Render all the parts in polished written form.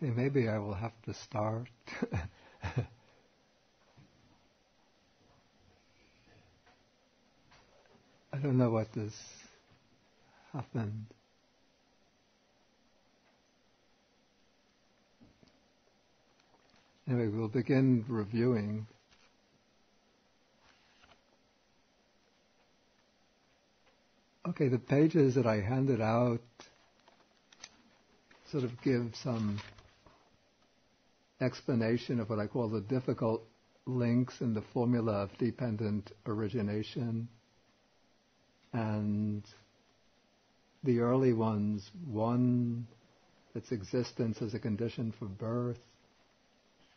Okay, maybe I will have to start. I don't know what this happened. Anyway, we'll begin reviewing. Okay, the pages that I handed out sort of give some explanation of what I call the difficult links in the formula of dependent origination. And the early ones, one, its existence as a condition for birth,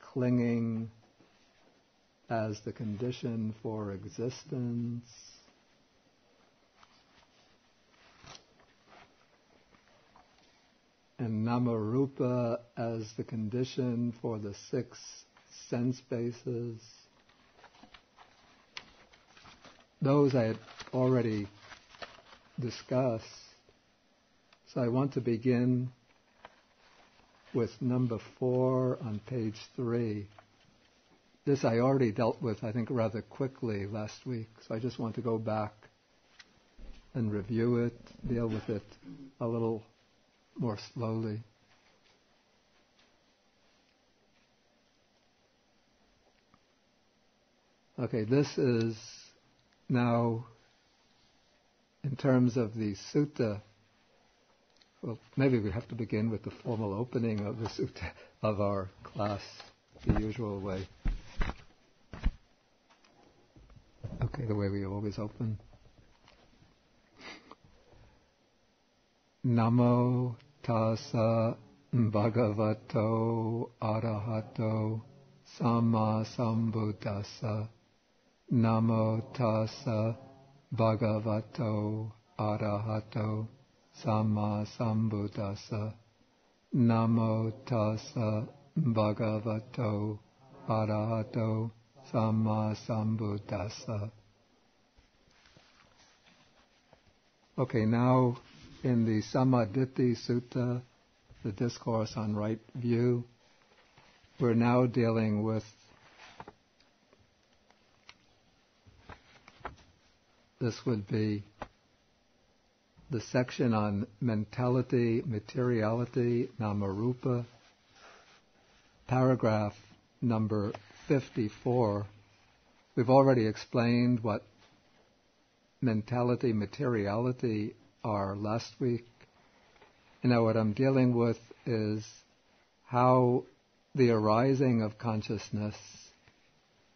clinging as the condition for existence, and namarupa as the condition for the 6 sense bases. Those I had already discussed. So I want to begin with number 4 on page 3. This I already dealt with, I think, rather quickly last week. So I just want to go back and review it, deal with it a little more slowly. Okay, this is now in terms of the sutta. Well, maybe we have to begin with the formal opening of the sutta of our class, the usual way. Okay, the way we always open. Namo tassa bhagavato arahato sammasambuddhassa. Namo tassa bhagavato arahato sammasambuddhassa. Namo tassa bhagavato arahato sammasambuddhassa. Okay, now in the Sammādiṭṭhi Sutta, the Discourse on Right View, we're now dealing with this would be the section on mentality, materiality, namarupa, paragraph number 54. We've already explained what mentality, materiality are last week. And now what I'm dealing with is how the arising of consciousness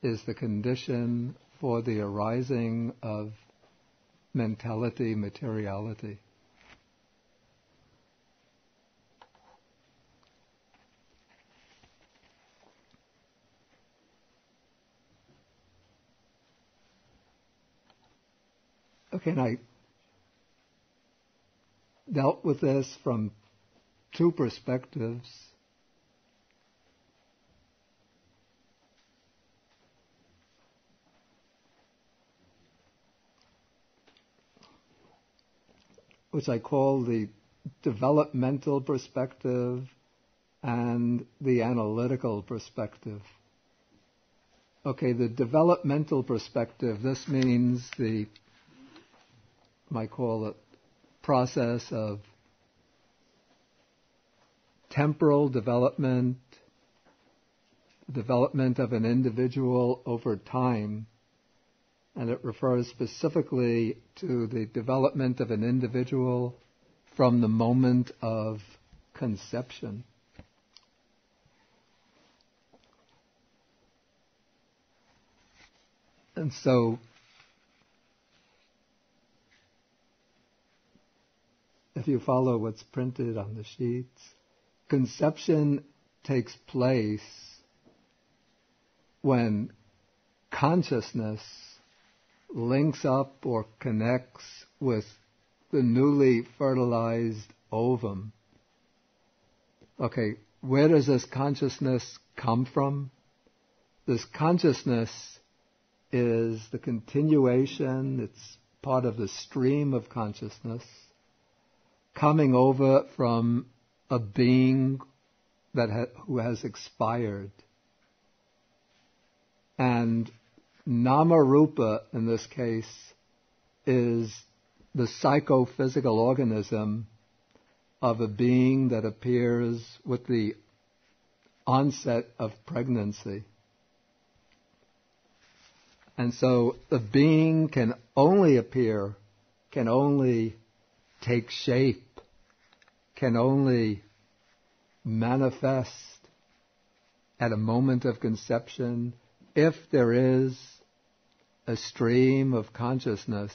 is the condition for the arising of mentality, materiality. Okay, and I dealt with this from 2 perspectives. Which I call the developmental perspective and the analytical perspective. Okay, the developmental perspective, this means the, I call it, process of temporal development of an individual over time, and it refers specifically to the development of an individual from the moment of conception. And so, if you follow what's printed on the sheets, conception takes place when consciousness links up or connects with the newly fertilized ovum. Okay, where does this consciousness come from? This consciousness is the continuation, it's part of the stream of consciousness, coming over from a being who has expired. And nama rupa, in this case, is the psychophysical organism of a being that appears with the onset of pregnancy. And so the being can only appear, can only take shape, can only manifest at a moment of conception if there is a stream of consciousness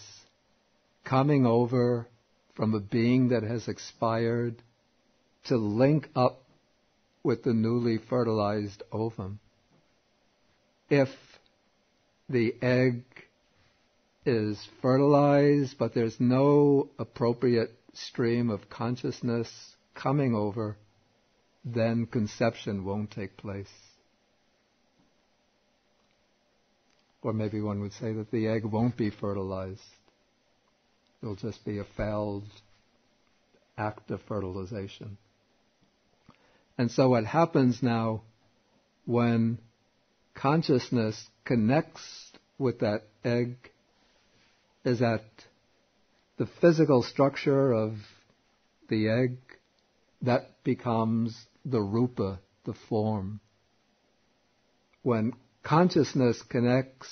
coming over from a being that has expired to link up with the newly fertilized ovum. If the egg is fertilized, but there's no appropriate stream of consciousness coming over, then conception won't take place. Or maybe one would say that the egg won't be fertilized. It'll just be a failed act of fertilization. And so what happens now when consciousness connects with that egg is that the physical structure of the egg, that becomes the rupa, the form. When consciousness connects,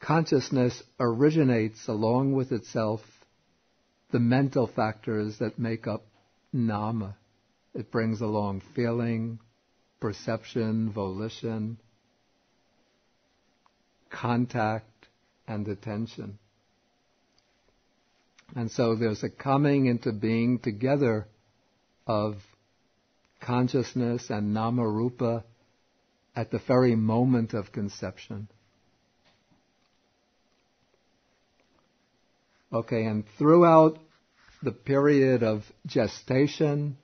consciousness originates along with itself the mental factors that make up nama. It brings along feeling, perception, volition, contact, and attention. And so there's a coming into being together of consciousness and nama rupa at the very moment of conception. Okay, and throughout the period of gestation,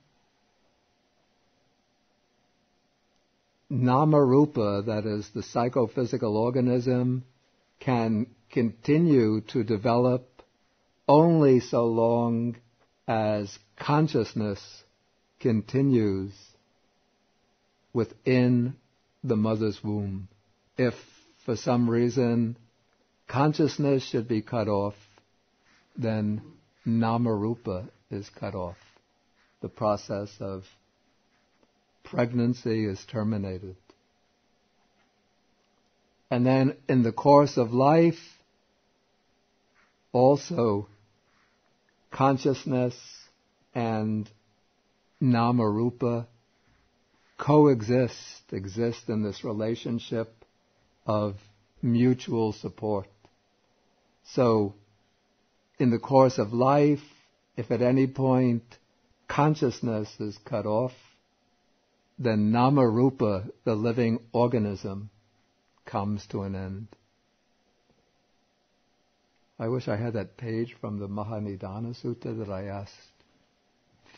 nama rupa, that is the psychophysical organism, can continue to develop only so long as consciousness continues within the mother's womb. If for some reason consciousness should be cut off, then nama rupa is cut off. The process of pregnancy is terminated. And then in the course of life, also consciousness and nama rupa exist in this relationship of mutual support. So, in the course of life, if at any point consciousness is cut off, then nama rupa, the living organism, comes to an end. I wish I had that page from the Mahanidana Sutta that I asked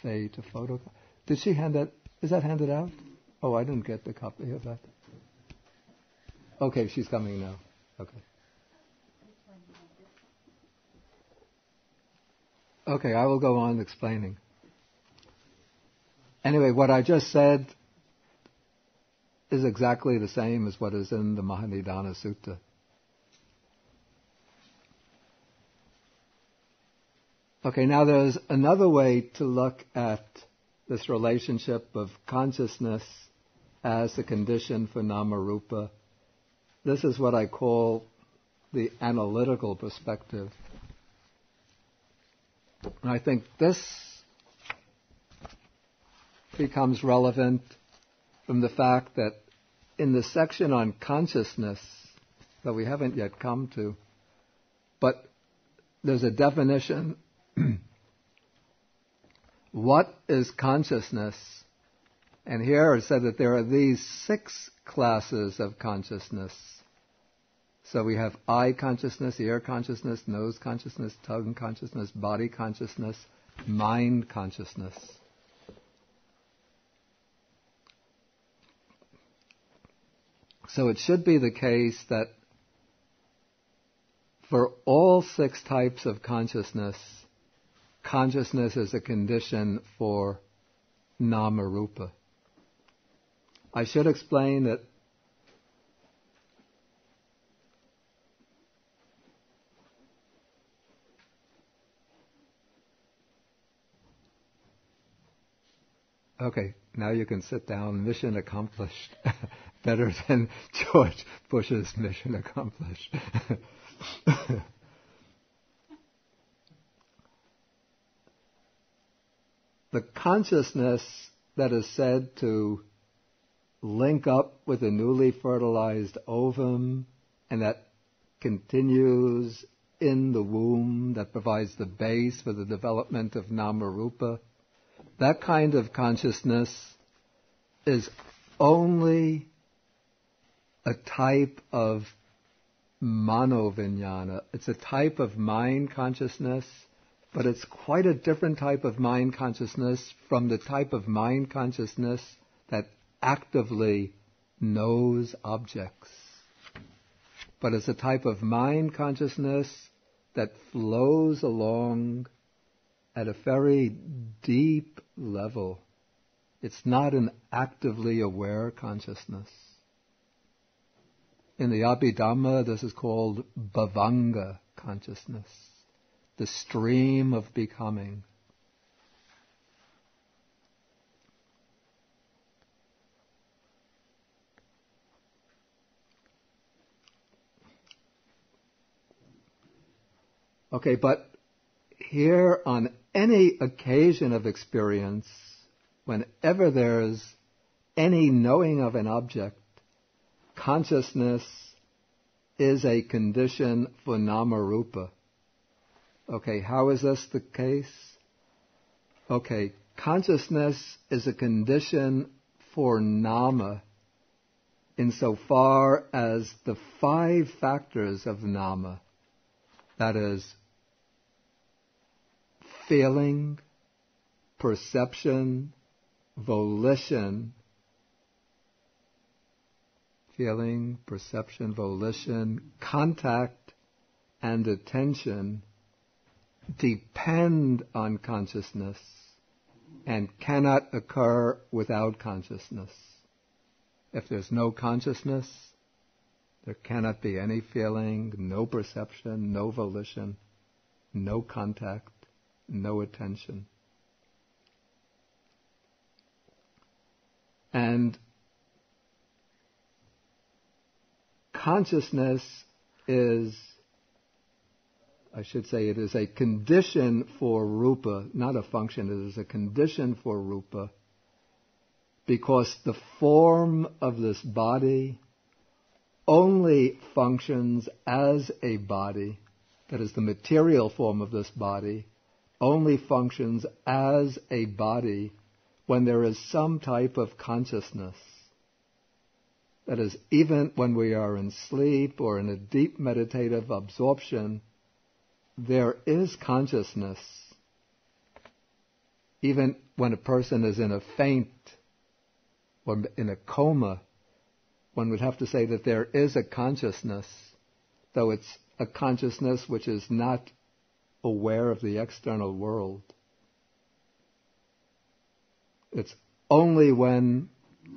Faye to photograph. Did she hand that? Is that handed out? Oh, I didn't get the copy of that. Okay, she's coming now. Okay. Okay, I will go on explaining. Anyway, what I just said is exactly the same as what is in the Mahanidana Sutta. Okay, now there's another way to look at this relationship of consciousness as a condition for nama rupa. This is what I call the analytical perspective. And I think this becomes relevant from the fact that in the section on consciousness that we haven't yet come to, but there's a definition. What is consciousness? And here it said that there are these 6 classes of consciousness. So we have eye consciousness, ear consciousness, nose consciousness, tongue consciousness, body consciousness, mind consciousness. So it should be the case that for all 6 types of consciousness, consciousness is a condition for nama rupa. I should explain that okay, now you can sit down. Mission accomplished. Better than George Bush's mission accomplished. The consciousness that is said to link up with a newly fertilized ovum and that continues in the womb, that provides the base for the development of nama-rupa, that kind of consciousness is only a type of mano-vijnana. It's a type of mind consciousness, but it's quite a different type of mind consciousness from the type of mind consciousness that actively knows objects. But it's a type of mind consciousness that flows along at a very deep level. It's not an actively aware consciousness. In the Abhidhamma, this is called bhavanga consciousness, the stream of becoming. Okay, but here on any occasion of experience, whenever there's any knowing of an object, consciousness is a condition for nama-rupa. Okay, how is this the case? Okay, consciousness is a condition for nama insofar as the 5 factors of nama, that is, feeling, perception, volition, contact, and attention depend on consciousness and cannot occur without consciousness. If there's no consciousness, there cannot be any feeling, no perception, no volition, no contact, no attention. And consciousness is, I should say, it is a condition for rupa, not a function. It is a condition for rupa because the form of this body only functions as a body, that is, the material form of this body only functions as a body when there is some type of consciousness. That is, even when we are in sleep or in a deep meditative absorption, there is consciousness. Even when a person is in a faint or in a coma, one would have to say that there is a consciousness, though it's a consciousness which is not aware of the external world. It's only when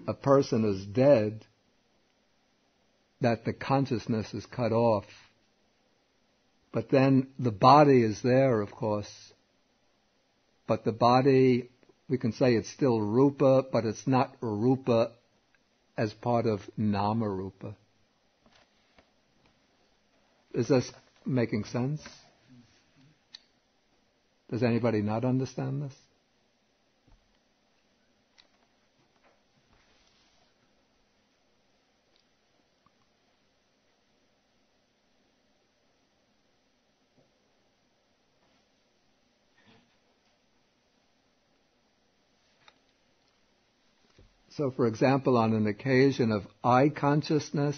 a person is dead that the consciousness is cut off. But then the body is there, of course. But the body, we can say it's still rupa, but it's not rupa as part of nama-rupa. Is this making sense? Does anybody not understand this? So, for example, on an occasion of I consciousness,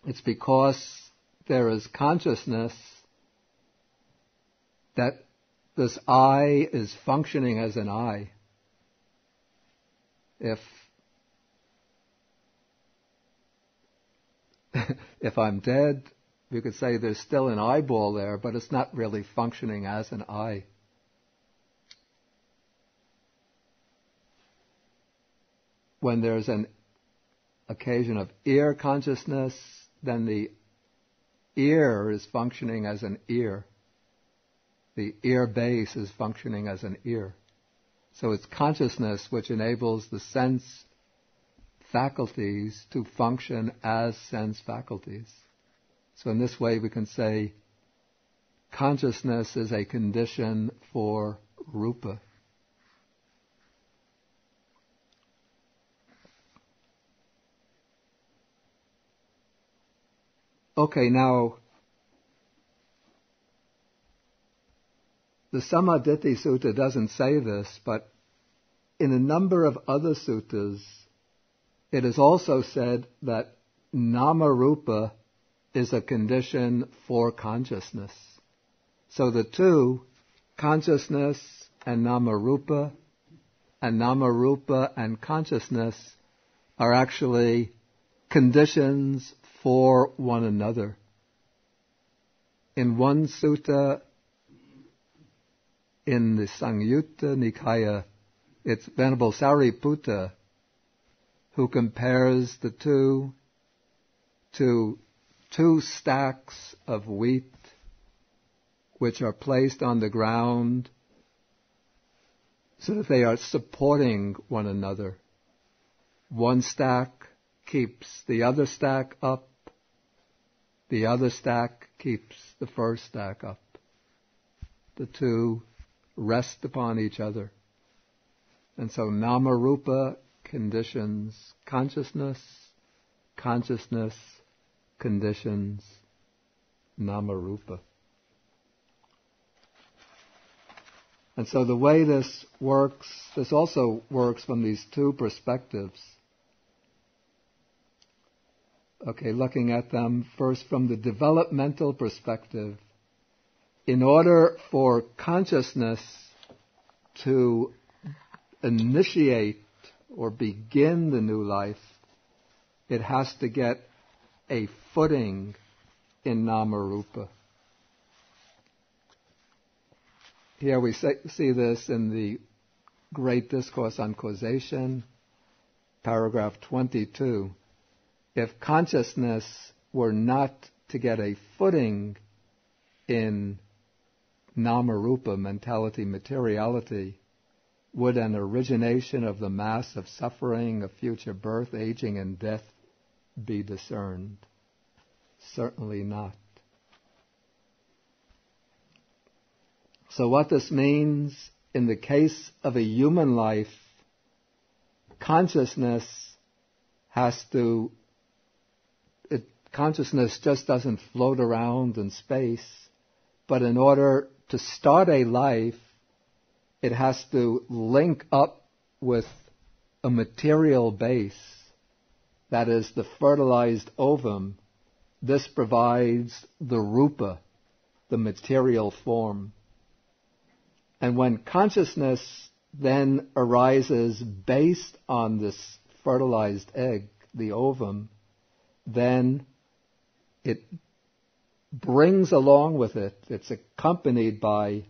it's because there is consciousness that this I is functioning as an I. If I'm dead, you could say there's still an eyeball there, but it's not really functioning as an I. when there's an occasion of ear consciousness, then the ear is functioning as an ear. The ear base is functioning as an ear. So it's consciousness which enables the sense faculties to function as sense faculties. So in this way we can say consciousness is a condition for rupa. Okay, now the Sammādiṭṭhi Sutta doesn't say this, but in a number of other suttas, it is also said that nama-rupa is a condition for consciousness. So the two, consciousness and nama-rupa and consciousness, are actually conditions for one another. In one sutta, in the Samyutta Nikaya, it's Venerable Sariputta who compares the two to two stacks of wheat which are placed on the ground so that they are supporting one another. One stack keeps the other stack up. The other stack keeps the first stack up. The two rest upon each other. And so nama-rupa conditions consciousness, consciousness conditions nama-rupa. And so the way this works, this also works from these two perspectives. Okay, looking at them first from the developmental perspective. In order for consciousness to initiate or begin the new life, it has to get a footing in nama-rupa. Here we see this in the Great Discourse on Causation, paragraph 22. If consciousness were not to get a footing in nama-rupa, mentality, materiality, would an origination of the mass of suffering, of future birth, aging, and death be discerned? Certainly not. So what this means, in the case of a human life, consciousness just doesn't float around in space, but in order to start a life, it has to link up with a material base, that is the fertilized ovum. This provides the rupa, the material form. And when consciousness then arises based on this fertilized egg, the ovum, then it brings along with it, it's accompanied by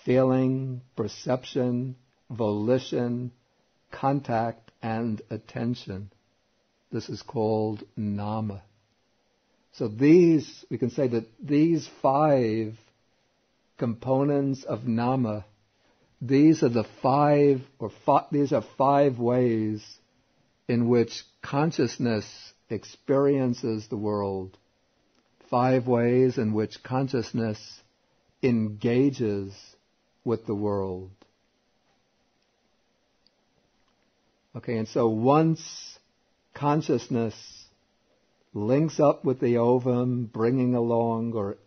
feeling, perception, volition, contact, and attention. This is called nama. So we can say that these 5 components of nama, these are 5 ways in which consciousness experiences the world. 5 ways in which consciousness engages with the world. Okay, and so once consciousness links up with the ovum, bringing along or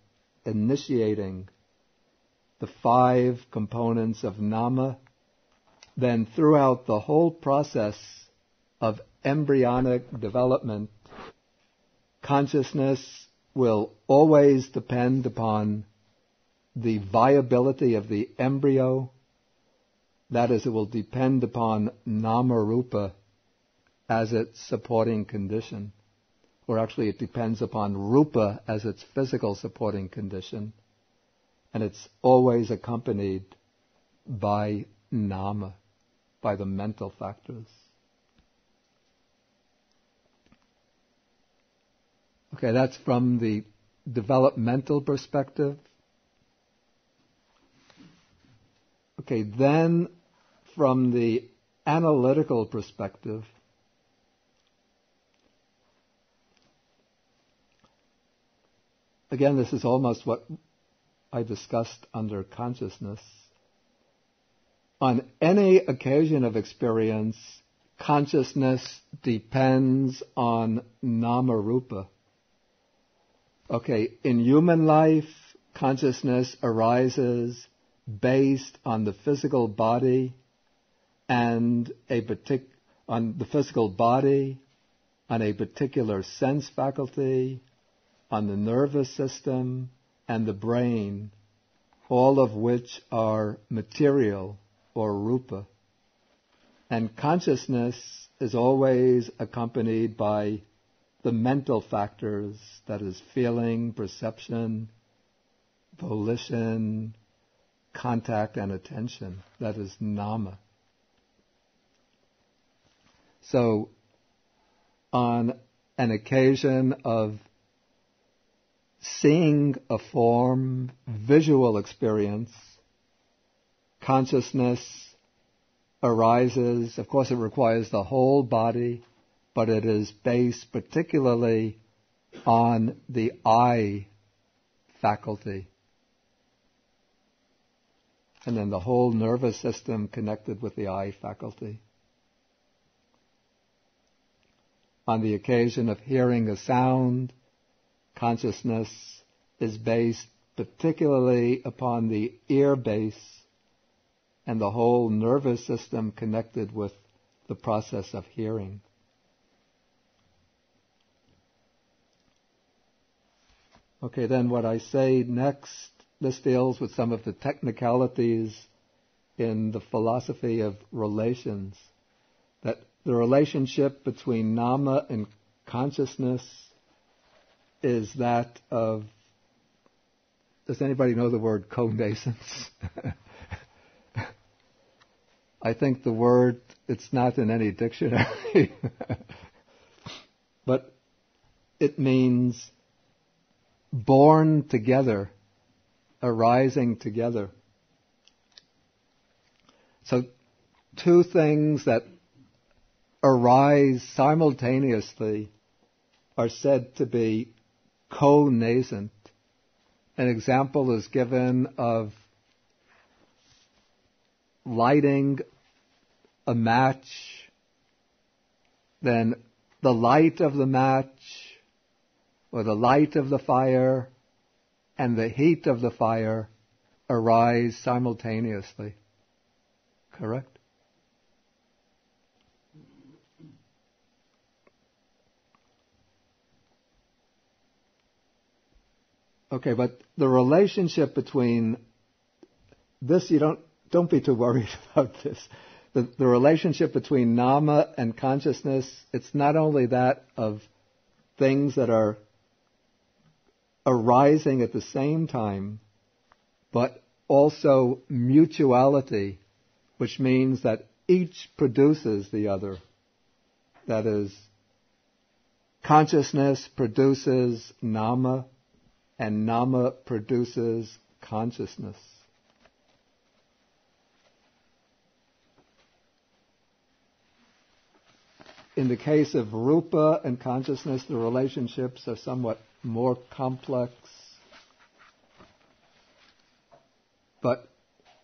initiating the 5 components of nama, then throughout the whole process of embryonic development, consciousness will always depend upon the viability of the embryo. That is, it will depend upon nama-rupa as its supporting condition. Or actually it depends upon rupa as its physical supporting condition. And it's always accompanied by nama, by the mental factors. Okay, that's from the developmental perspective. Okay, then from the analytical perspective, again, this is almost what I discussed under consciousness. On any occasion of experience, consciousness depends on nama rupa. Okay, in human life, consciousness arises based on the physical body and on the physical body, on a particular sense faculty, on the nervous system and the brain, all of which are material or rupa. And consciousness is always accompanied by the mental factors, that is feeling, perception, volition, contact, and attention. That is nama. So, on an occasion of seeing a form, visual experience, consciousness arises. Of course, it requires the whole body, but it is based particularly on the eye faculty. And then the whole nervous system connected with the eye faculty. On the occasion of hearing a sound, consciousness is based particularly upon the ear base and the whole nervous system connected with the process of hearing. Okay, then what I say next, this deals with some of the technicalities in the philosophy of relations. That the relationship between nama and consciousness is that of, does anybody know the word connascence? I think the word, it's not in any dictionary, but it means born together, arising together. So two things that arise simultaneously are said to be co-nascent. An example is given of lighting a match, then the light of the match or the light of the fire and the heat of the fire arise simultaneously. Correct? Okay, but the relationship between this, don't be too worried about this. The relationship between nama and consciousness, it's not only that of things that are arising at the same time, but also mutuality, which means that each produces the other. That is, consciousness produces nama, and nama produces consciousness. In the case of rupa and consciousness, the relationships are somewhat more complex. But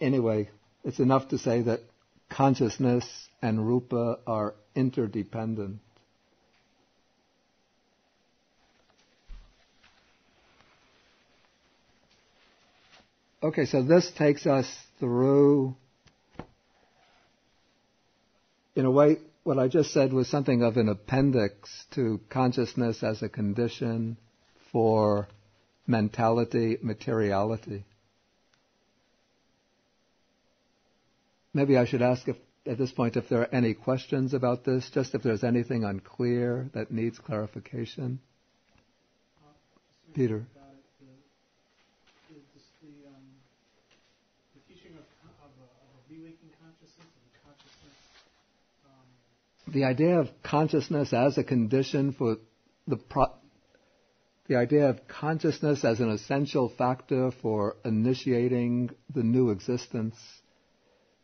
anyway, it's enough to say that consciousness and rupa are interdependent. Okay, so this takes us through, in a way, what I just said was something of an appendix to consciousness as a condition for mentality, materiality. Maybe I should ask at this point if there are any questions about this, just if there's anything unclear that needs clarification. Peter. The idea of consciousness as a condition for the the idea of consciousness as an essential factor for initiating the new existence,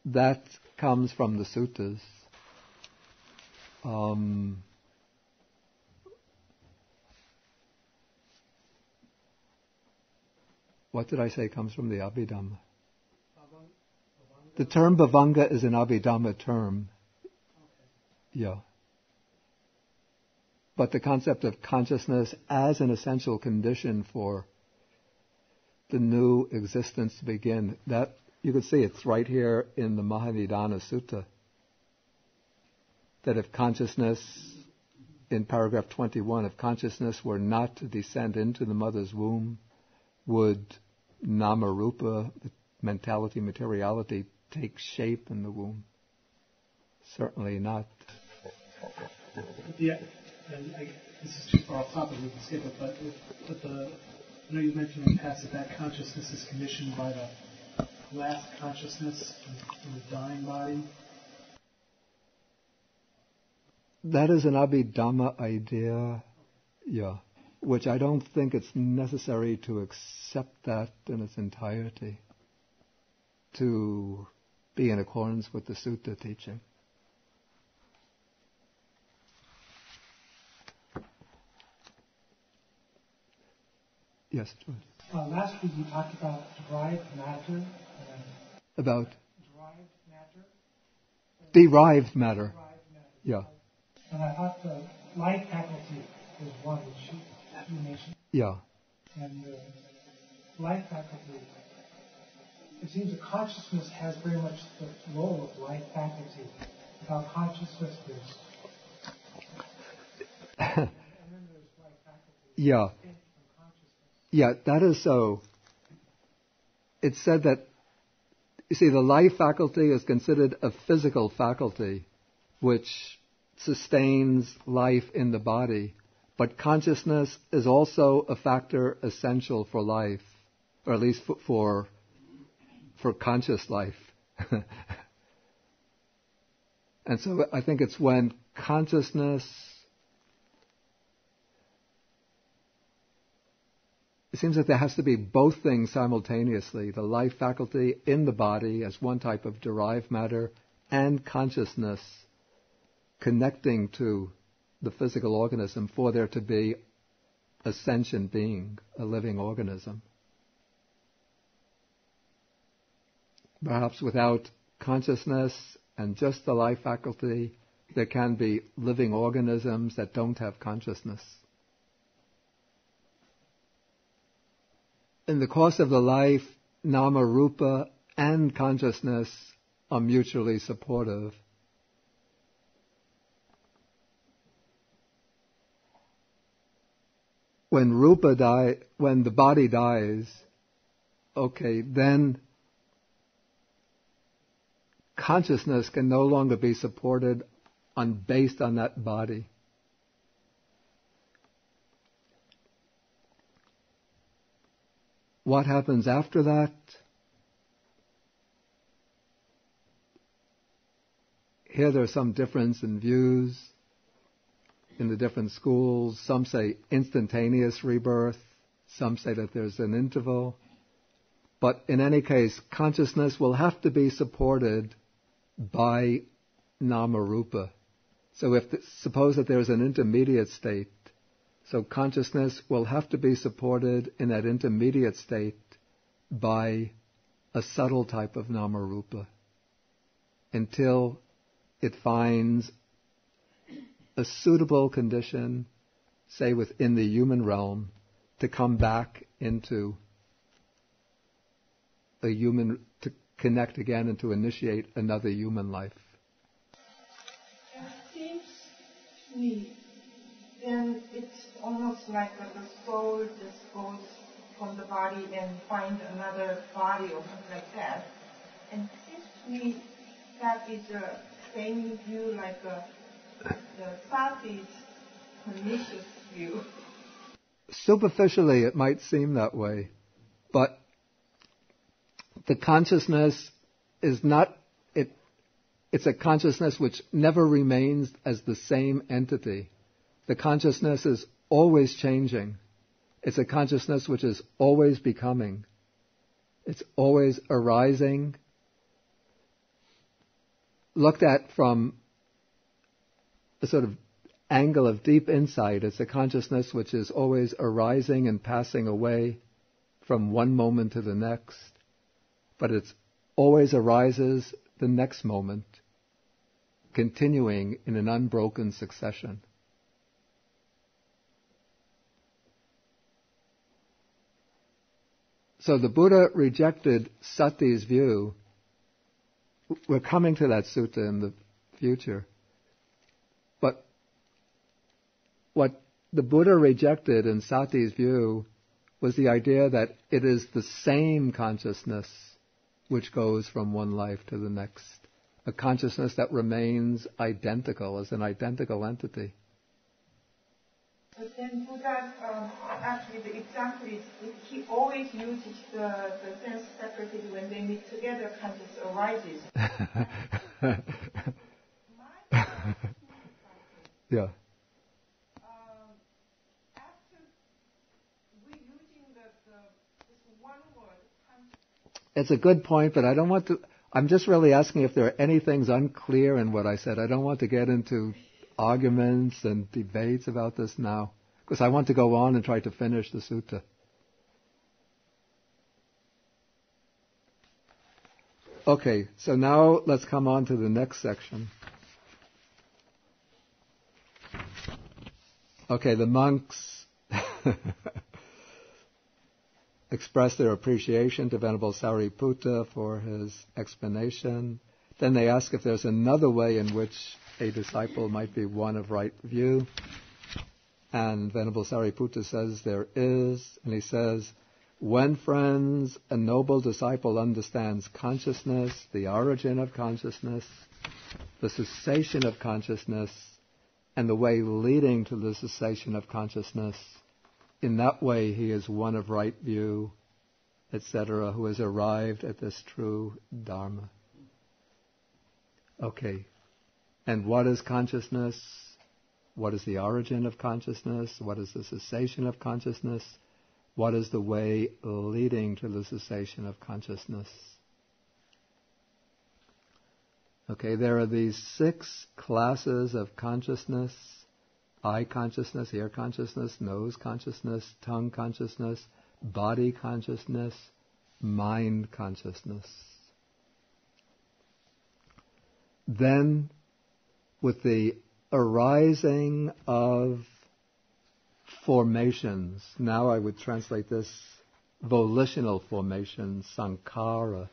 that comes from the suttas. What did I say comes from the Abhidhamma? The term bhavanga is an Abhidhamma term. Yeah. But the concept of consciousness as an essential condition for the new existence to begin, that you can see it's right here in the Mahanidana Sutta. That if consciousness, in paragraph 21, if consciousness were not to descend into the mother's womb, would nama rupa, mentality, materiality, take shape in the womb? Certainly not. Yeah, and this is too far off topic, we can skip it, but I know you mentioned in the past that consciousness is conditioned by the last consciousness in the dying body. That is an Abhidhamma idea, yeah, which I don't think it's necessary to accept that in its entirety to be in accordance with the sutta teaching. Yes, George. Last week you talked about derived matter. About? Derived matter. Derived matter. Yeah. And I thought the life faculty was one which you mentioned. Yeah. And the life faculty, it seems that consciousness has very much the role of life faculty. Without consciousness, there's and then there's life faculty. Yeah. Yeah, that is so. It's said that, you see, the life faculty is considered a physical faculty which sustains life in the body, but consciousness is also a factor essential for life, or at least for conscious life. And so I think it's when consciousness, it seems that there has to be both things simultaneously, the life faculty in the body as one type of derived matter, and consciousness connecting to the physical organism for there to be a sentient being, a living organism. Perhaps without consciousness and just the life faculty, there can be living organisms that don't have consciousness. In the course of the life, nama rupa and consciousness are mutually supportive. When when the body dies, okay, then consciousness can no longer be supported based on that body. What happens after that? Here there's some difference in views in the different schools. Some say instantaneous rebirth. Some say that there's an interval. But in any case, consciousness will have to be supported by nama rupa. So suppose that there's an intermediate state, so consciousness will have to be supported in that intermediate state by a subtle type of nama rupa until it finds a suitable condition, say within the human realm, to come back into a human, to connect again and to initiate another human life. It seems to me, then it's almost like the soul just goes from the body and finds another body or something like that. And it seems to me that is the same view like the Sati's pernicious view. Superficially, it might seem that way, but the consciousness is not, it's a consciousness which never remains as the same entity. The consciousness is always changing. It's a consciousness which is always becoming. It's always arising. Looked at from a sort of angle of deep insight, it's a consciousness which is always arising and passing away from one moment to the next. But it always arises the next moment, continuing in an unbroken succession. So the Buddha rejected Sati's view. We're coming to that sutta in the future. But what the Buddha rejected in Sati's view was the idea that it is the same consciousness which goes from one life to the next. A consciousness that remains identical as an identical entity. But then Buddha, actually the example is, he always uses the sense separately when they meet together, consciousness arises. Yeah. After we using this one word, It's a good point, but I don't want to... I'm just really asking if there are any things unclear in what I said. I don't want to get into arguments and debates about this now, because I want to go on and try to finish the sutta. Okay, so now let's come on to the next section. Okay, the monks express their appreciation to Venerable Sariputta for his explanation. Then they ask if there's another way in which a disciple might be one of right view. And Venerable Sariputta says there is, and he says, when friends, a noble disciple understands consciousness, the origin of consciousness, the cessation of consciousness, and the way leading to the cessation of consciousness, in that way he is one of right view, etc., who has arrived at this true Dharma. Okay. And what is consciousness? What is the origin of consciousness? What is the cessation of consciousness? What is the way leading to the cessation of consciousness? Okay, there are these 6 classes of consciousness: eye consciousness, ear consciousness, nose consciousness, tongue consciousness, body consciousness, mind consciousness. Then, with the arising of formations, now I would translate this volitional formations, sankhara.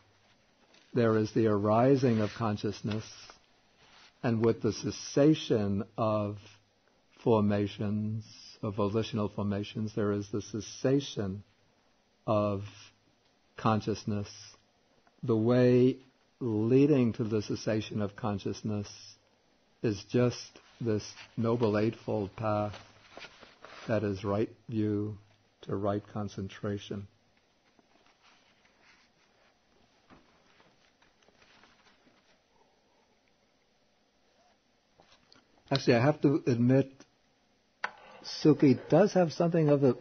There is the arising of consciousness, and with the cessation of formations, of volitional formations, there is the cessation of consciousness. The way leading to the cessation of consciousness is just this Noble Eightfold Path that is right view to right concentration. Actually, I have to admit, Suki does have something of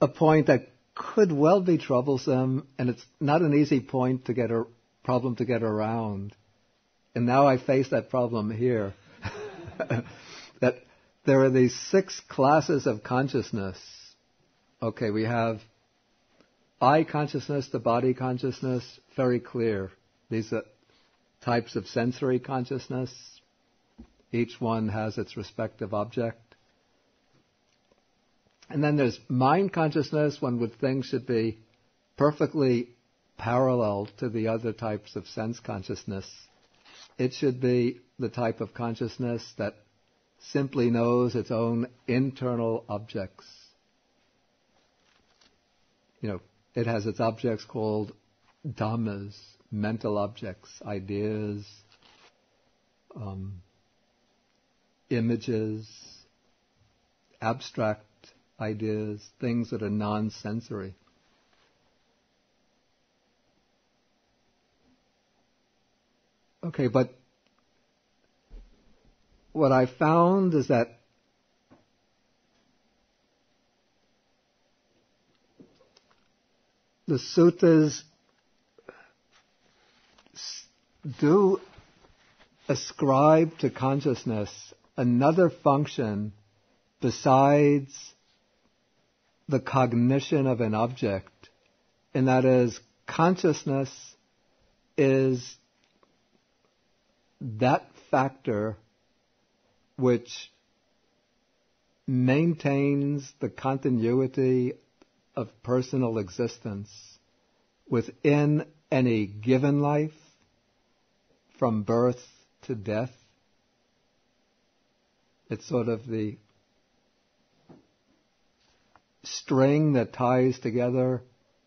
a point that could well be troublesome, and it's not an easy point to get problem to get around. And now I face that problem here. That there are these 6 classes of consciousness. Okay, we have eye consciousness, the body consciousness, very clear. These are types of sensory consciousness. Each one has its respective object. And then there's mind consciousness. One would think should be perfectly parallel to the other types of sense consciousness. It should be the type of consciousness that simply knows its own internal objects. You know, it has its objects called dhammas, mental objects, ideas, images, abstract ideas, things that are non-sensory. Okay, but what I found is that the suttas do ascribe to consciousness another function besides the cognition of an object, and that is consciousness is that factor which maintains the continuity of personal existence within any given life, from birth to death. It's sort of the string that ties together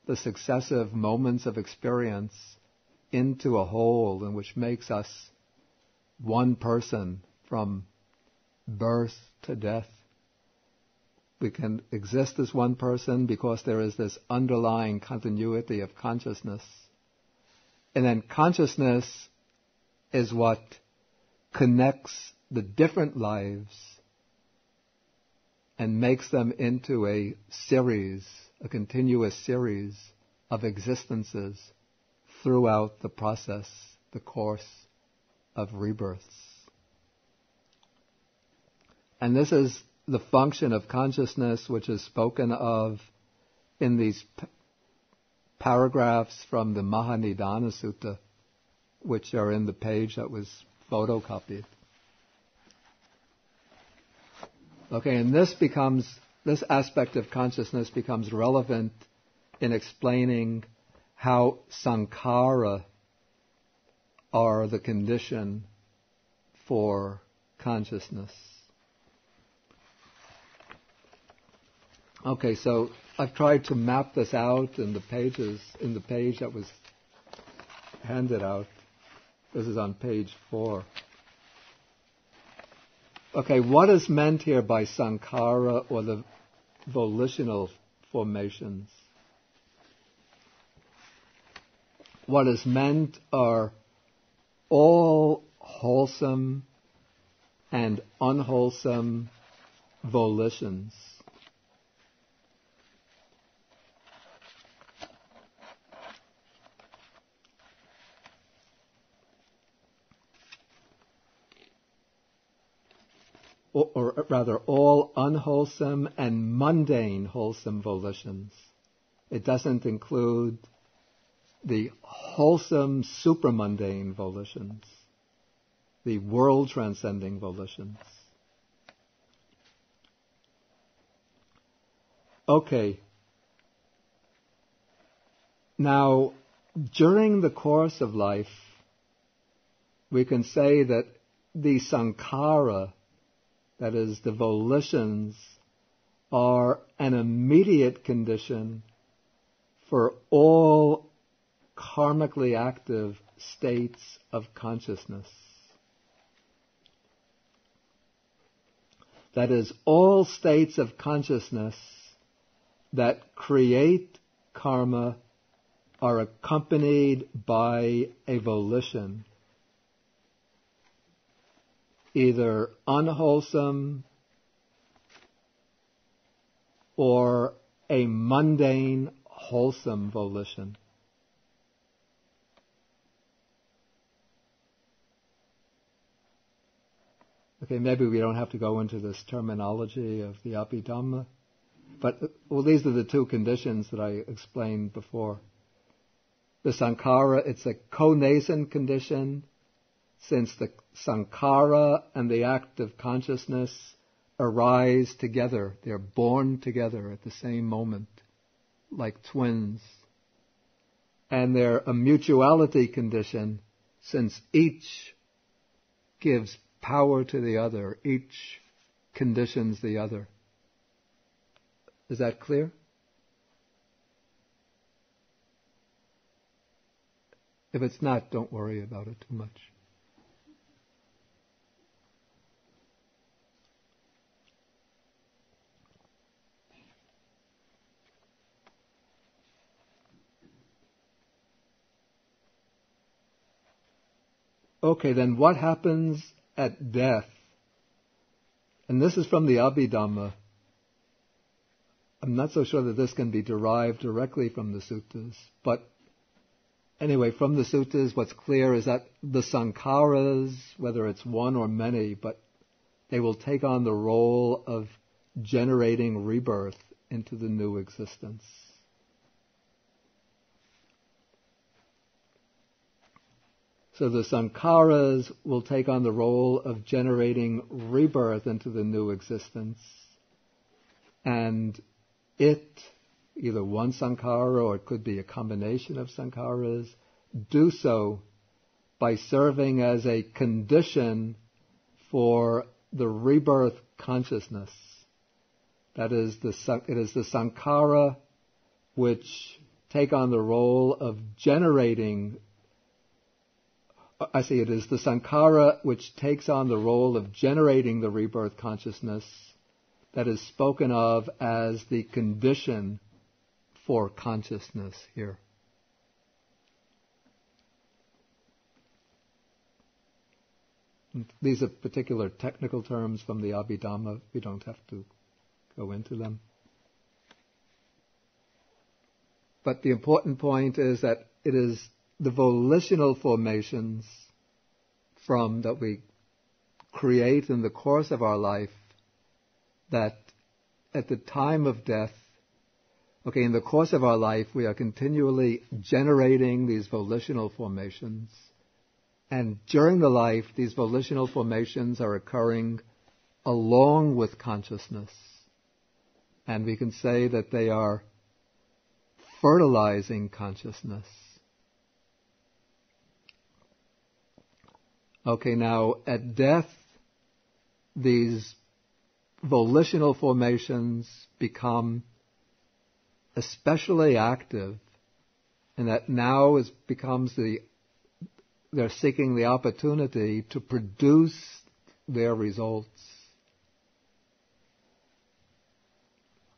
the successive moments of experience into a whole, and which makes us one person from birth to death. We can exist as one person because there is this underlying continuity of consciousness. And then consciousness is what connects the different lives and makes them into a series, a continuous series of existences throughout the process, the course of rebirths. And this is the function of consciousness which is spoken of in these paragraphs from the Mahanidana Sutta, which are in the page that was photocopied. Okay, and this aspect of consciousness becomes relevant in explaining how sankhara are the condition for consciousness. Okay, so I've tried to map this out in the page that was handed out. This is on page 4. Okay, what is meant here by sankhara, or the volitional formations? What is meant are all wholesome and unwholesome volitions. Or rather, all unwholesome and mundane wholesome volitions. It doesn't include the wholesome supramundane volitions, the world-transcending volitions. Okay. Now, during the course of life, we can say that the sankhara, that is, the volitions, are an immediate condition for all karmically active states of consciousness. That is, all states of consciousness that create karma are accompanied by a volition, either unwholesome or a mundane wholesome volition. Okay, maybe we don't have to go into this terminology of the Abhidhamma, but these are the two conditions that I explained before. The sankhara, it's a co-nascent condition, since the sankhara and the act of consciousness arise together. They're born together at the same moment, like twins. And they're a mutuality condition, since each gives power to the other, each conditions the other. Is that clear? If it's not, don't worry about it too much. Okay, then what happens at death? And this is from the Abhidhamma. I'm not so sure that this can be derived directly from the suttas, but anyway, from the suttas, what's clear is that the sankharas, whether it's one or many, but they will take on the role of generating rebirth into the new existence. So the sankharas will take on the role of generating rebirth into the new existence. And it, either one sankhara or it could be a combination of sankharas, do so by serving as a condition for the rebirth consciousness. That is, it is the sankhara which take on the role of generating. It is the sankhara which takes on the role of generating the rebirth consciousness that is spoken of as the condition for consciousness here. These are particular technical terms from the Abhidhamma. We don't have to go into them. But the important point is that it is the volitional formations that we create in the course of our life that at the time of death, in the course of our life, we are continually generating these volitional formations. And during the life, these volitional formations are occurring along with consciousness. And we can say that they are fertilizing consciousness. Now at death, these volitional formations become especially active, and that now they're seeking the opportunity to produce their results.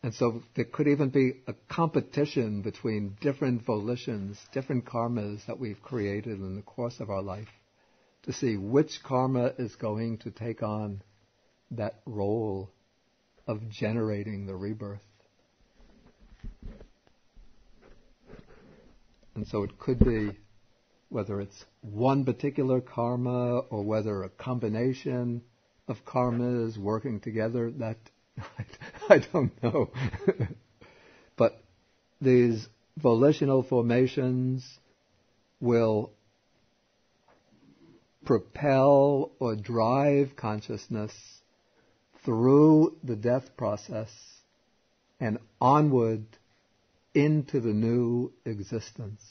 And so there could even be a competition between different volitions, different karmas that we've created in the course of our life, to see which karma is going to take on that role of generating the rebirth. And so it could be whether it's one particular karma or whether a combination of karmas working together, that I don't know. But these volitional formations will propel or drive consciousness through the death process and onward into the new existence,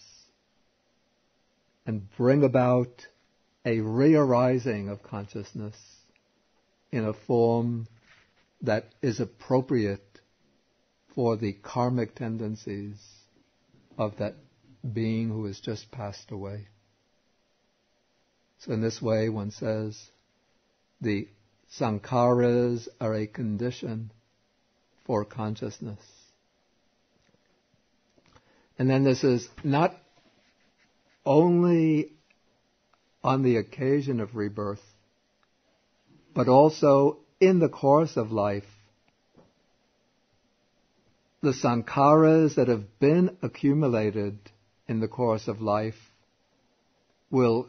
and bring about a re-arising of consciousness in a form that is appropriate for the karmic tendencies of that being who has just passed away. So in this way, one says the sankharas are a condition for consciousness. And then this is not only on the occasion of rebirth, but also in the course of life. The sankharas that have been accumulated in the course of life will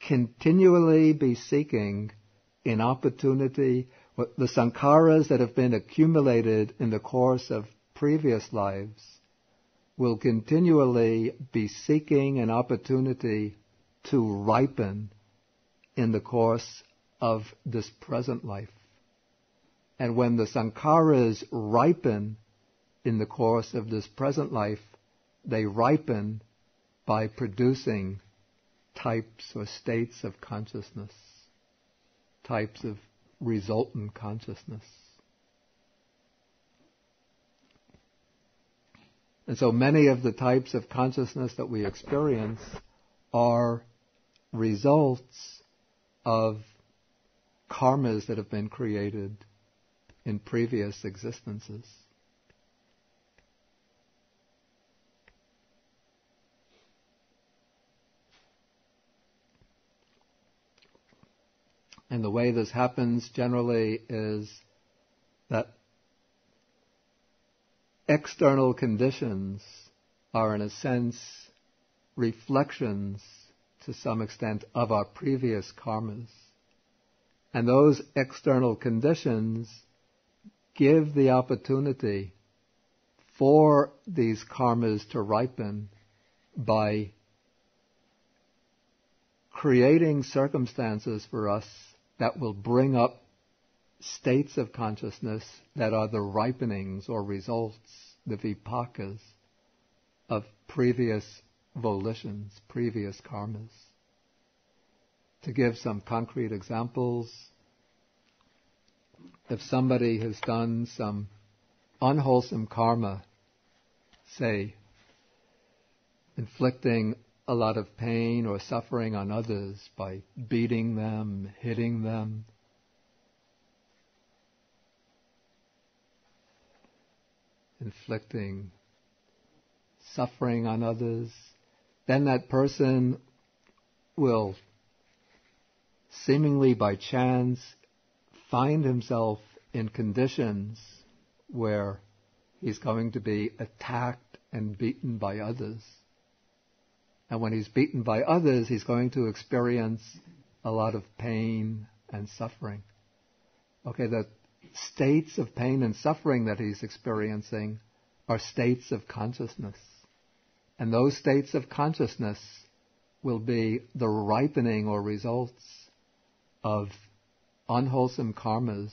continually be seeking an opportunity. The sankharas that have been accumulated in the course of previous lives will continually be seeking an opportunity to ripen in the course of this present life. And when the sankharas ripen in the course of this present life, they ripen by producing types or states of consciousness, types of resultant consciousness. And so many of the types of consciousness that we experience are results of karmas that have been created in previous existences. And the way this happens generally is that external conditions are, in a sense, reflections, to some extent, of our previous karmas. And those external conditions give the opportunity for these karmas to ripen by creating circumstances for us that will bring up states of consciousness that are the ripenings or results, the vipakkas, of previous volitions, previous karmas. To give some concrete examples, if somebody has done some unwholesome karma, say, inflicting a lot of pain or suffering on others by beating them, hitting them, inflicting suffering on others, then that person will seemingly by chance find himself in conditions where he's going to be attacked and beaten by others. And when he's beaten by others, he's going to experience a lot of pain and suffering. Okay, the states of pain and suffering that he's experiencing are states of consciousness. And those states of consciousness will be the ripening or results of unwholesome karmas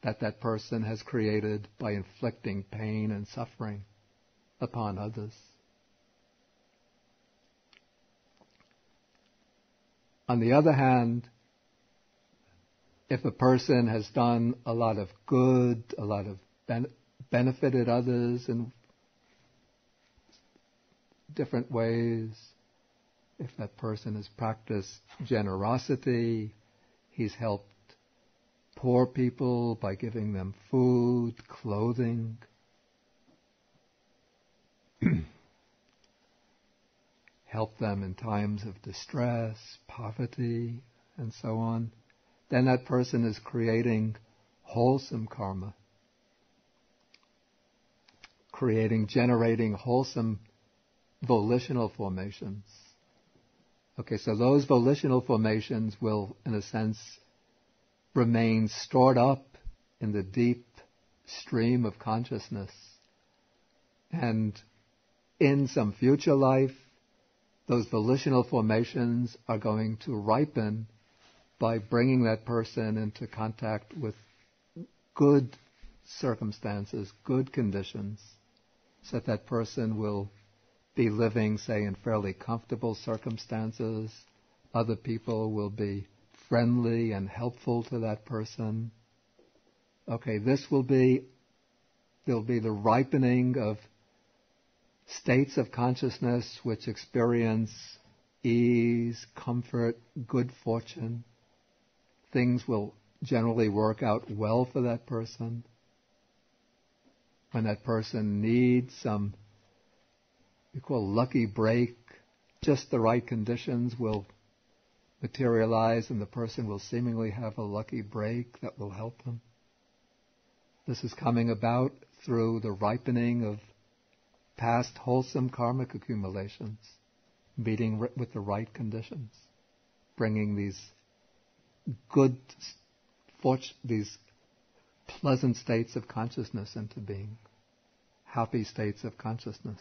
that person has created by inflicting pain and suffering upon others. On the other hand, if a person has done a lot of good, a lot of benefited others in different ways, if that person has practiced generosity, he's helped poor people by giving them food, clothing, help them in times of distress, poverty, and so on, then that person is creating wholesome karma, generating wholesome volitional formations. Okay, so those volitional formations will, in a sense, remain stored up in the deep stream of consciousness. And in some future life, those volitional formations are going to ripen by bringing that person into contact with good circumstances, good conditions, so that person will be living, say, in fairly comfortable circumstances. Other people will be friendly and helpful to that person. Okay, there'll be the ripening of states of consciousness which experience ease, comfort, good fortune. Things will generally work out well for that person. When that person needs some, we call lucky break, just the right conditions will materialize and the person will seemingly have a lucky break that will help them. This is coming about through the ripening of past wholesome karmic accumulations, meeting with the right conditions, bringing these good, these pleasant states of consciousness into being, happy states of consciousness.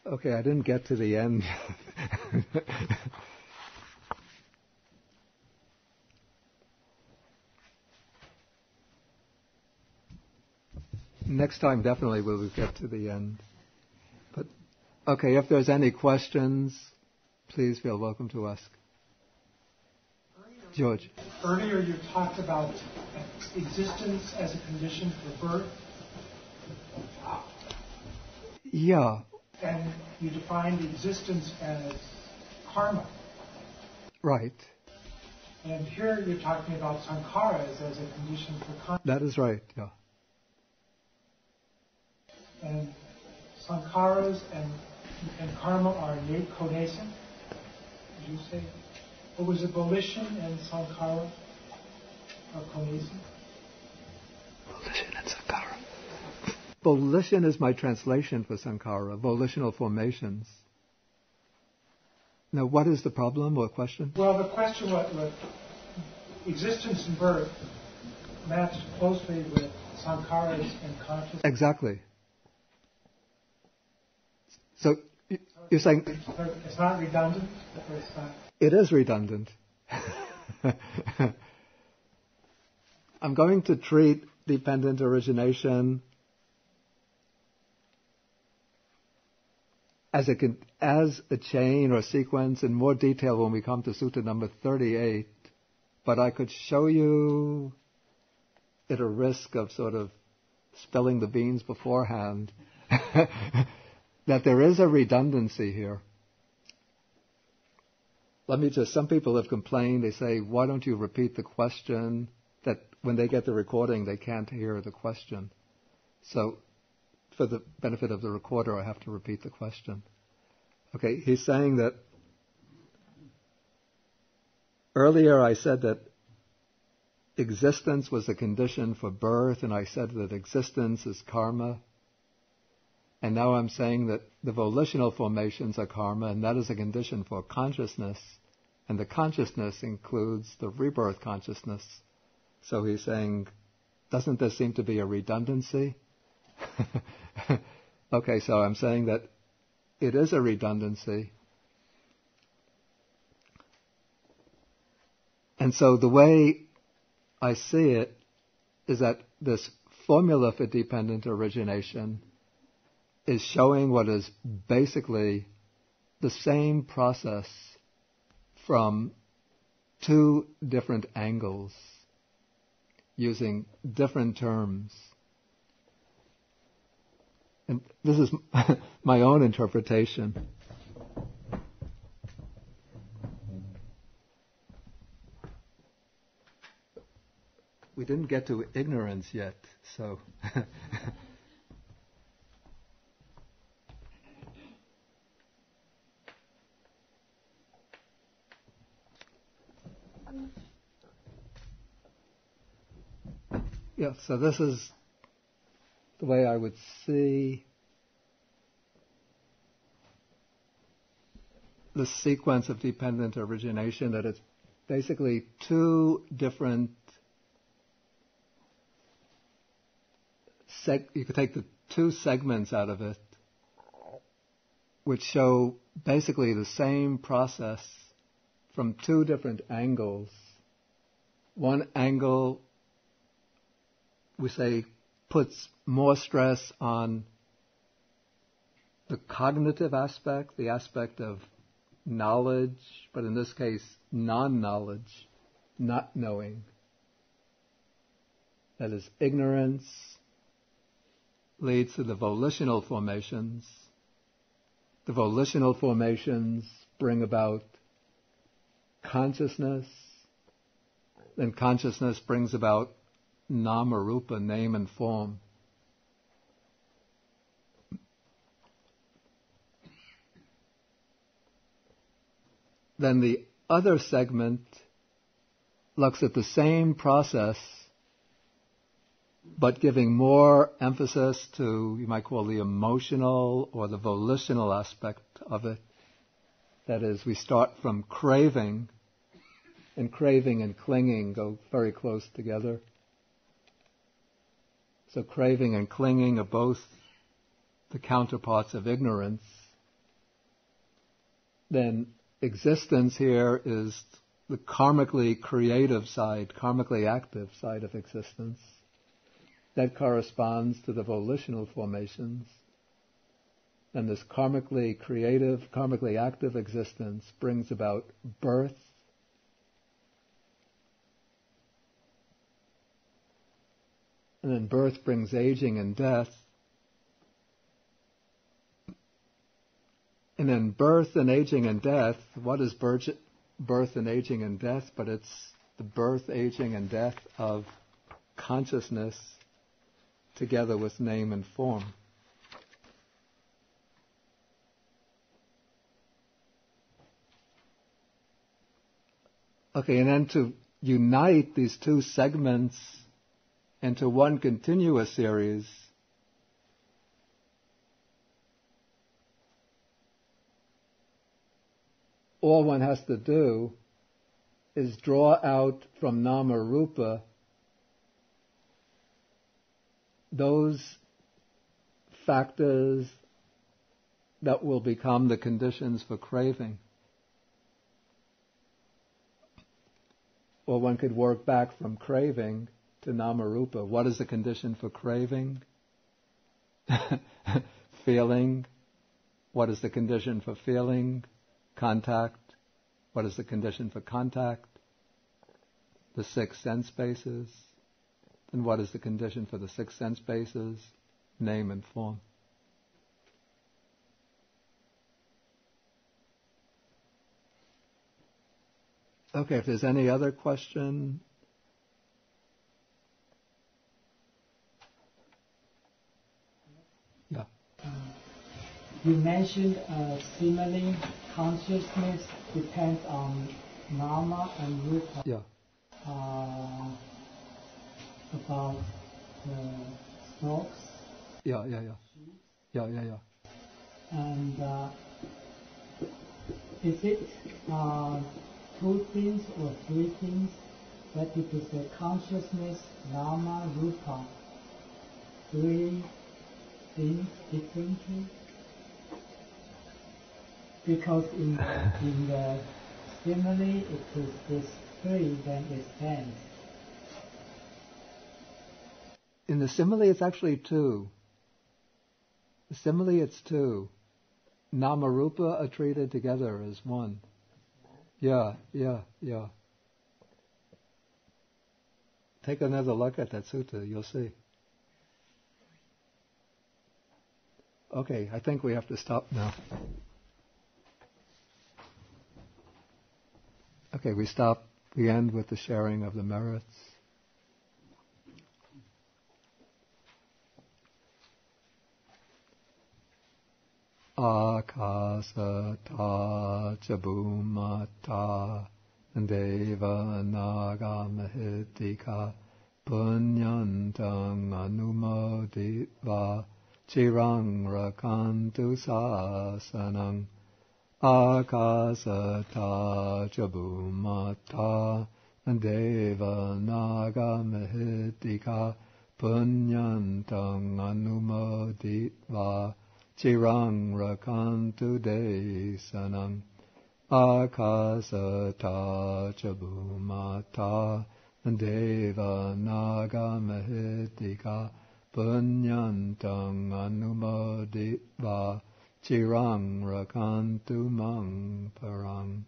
Okay, I didn't get to the end. Next time, definitely, we'll get to the end. But, okay, if there's any questions, please feel welcome to ask. George. Earlier you talked about existence as a condition for birth. Yeah. And you defined existence as karma. Right. And here you're talking about sankharas as a condition for karma. That is right, yeah. And sankharas and karma are innate, connascent. you say? Or was it volition and sankhara are cohesive? Volition and sankhara. Volition is my translation for sankhara, volitional formations. Now, what is the problem or question? Well, the question was existence and birth matched closely with sankharas and consciousness. Exactly. So you're saying it's not redundant? Or it's not? It is redundant. I'm going to treat dependent origination as a chain or sequence in more detail when we come to Sutta number 38, but I could show you at a risk of sort of spilling the beans beforehand that there is a redundancy here. Some people have complained, they say, why don't you repeat the question? That when they get the recording, they can't hear the question. So, for the benefit of the recorder, I have to repeat the question. Okay, he's saying that earlier I said that existence was a condition for birth, and I said that existence is karma. And now I'm saying that the volitional formations are karma, and that is a condition for consciousness. And the consciousness includes the rebirth consciousness. So he's saying, doesn't there seem to be a redundancy? Okay, so I'm saying that it is a redundancy. And so the way I see it is that this formula for dependent origination is showing what is basically the same process from two different angles, using different terms. And this is my own interpretation. We didn't get to ignorance yet, so... Yeah, so this is the way I would see the sequence of dependent origination, that it's basically two different you could take the two segments out of it, which show basically the same process from two different angles. One angle, we say, puts more stress on the cognitive aspect, the aspect of knowledge, but in this case, non-knowledge, not knowing. That is, ignorance leads to the volitional formations. The volitional formations bring about consciousness, then consciousness brings about nama rupa, name and form. Then the other segment looks at the same process, but giving more emphasis to, you might call, the emotional or the volitional aspect of it. That is, we start from craving, and craving and clinging go very close together. So craving and clinging are both the counterparts of ignorance. Then existence here is the karmically creative side, karmically active side of existence. That corresponds to the volitional formations. And this karmically creative, karmically active existence brings about birth, and then birth brings aging and death. And then birth and aging and death, what is birth and aging and death? But it's the birth, aging, and death of consciousness together with name and form. Okay, and then to unite these two segments into one continuous series, all one has to do is draw out from nama rupa those factors that will become the conditions for craving. Or one could work back from craving to nama rupa. What is the condition for craving? Feeling. What is the condition for feeling? Contact. What is the condition for contact? The 6 sense bases. And what is the condition for the 6 sense bases? Name and form. Okay, if there's any other question. Yeah. You mentioned simile consciousness depends on nama and rupa. Yeah. About the stalks. Yeah. And is it 2 things or 3 things that it is the consciousness, nama, rupa, 3 things differently? Because in the simile it is this 3, then it stands. In the simile it's actually 2. The simile it's 2. Nama rupa are treated together as 1. Yeah. Take another look at that sutta, you'll see. Okay, I think we have to stop now. Okay, we stop. We end with the sharing of the merits. Akasata chabumata deva nagamahitika punyantang anumoditva chirang rakantu sasanang. Akasata chabumata deva nagamahitika punyantang anumoditva chirang rakantu desanang. Akasata chabumata deva nagamahitika punyantang anumoditva chirang rakantu mang parang.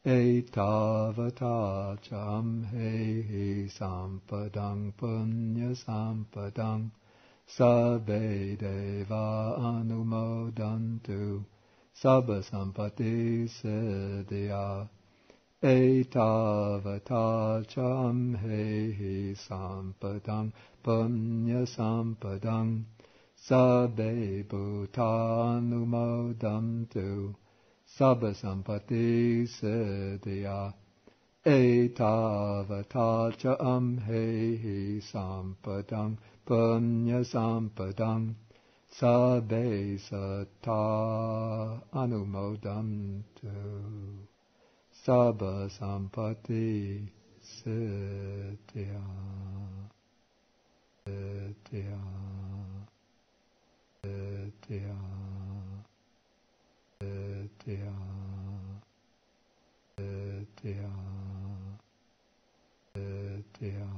Etavata cham hehi sampadang punya sampadang sabbe deva anumodantu sabba sampati siddhya. Etavata cham hehi sampadang punya sampadang sabbe bhutanumodamtu sabba sampati siddhya. Etavata cham hehi sampadang punya sampadang sabbe satta anumodamtu sabba sampati siddhya. Siddhya. Siddhya. Siddhya. Siddhya. Siddhya.